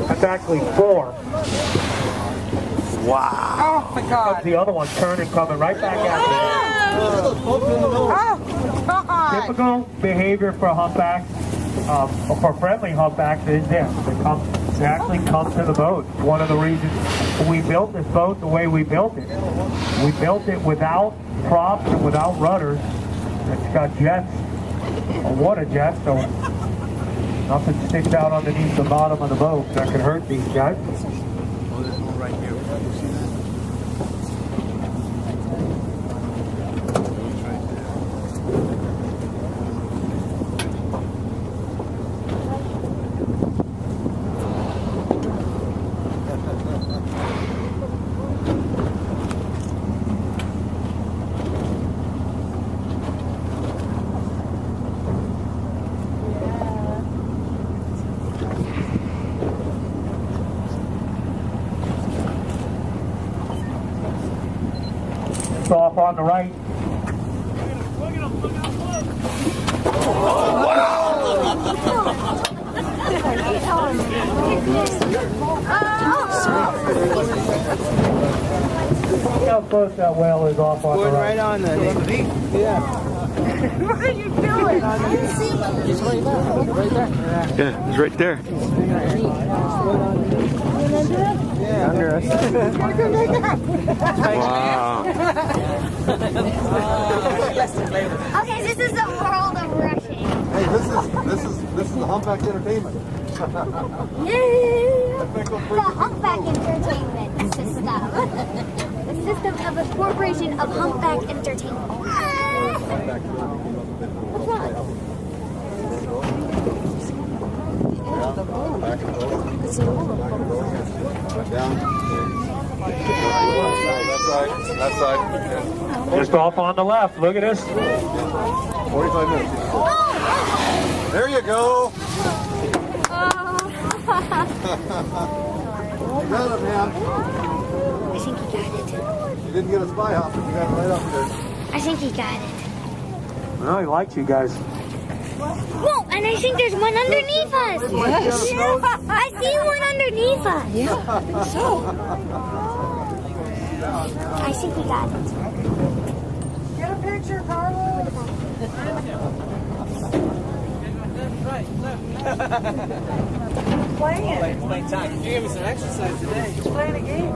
That's actually 4. Wow. Oh my God. The other one turning, coming right back at you. Oh God. Typical behavior for humpbacks, for friendly humpbacks is this. They actually come to the boat. One of the reasons we built this boat the way we built it. We built it without props and without rudders. It's got jets, water jets, so nothing sticks out underneath the bottom of the boat that could hurt these guys. Off on the right. Look how close that whale is off on the right. Right on the Yeah. What are you doing? He's right there. Right there. Yeah, he's right there. Yeah, under us. Wow. Okay, this is the world of rushing. Hey, this is the Humpback Entertainment. Yeah. The Humpback Entertainment system. The system of incorporation of Humpback Entertainment. What's that? That side. Just off on the left. Look at this. 45 minutes. There you go. You got it, man. I think he got it. You didn't get a spy hop, but you got it right up there. I think he got it. Well, he likes you guys. Whoa, and I think there's one underneath us. Yes. Yeah. I see one underneath us. Yeah. So. I think we got it. Get a picture, Carlos. Playing it. Playing time. You gave me some exercise today. Playing a game.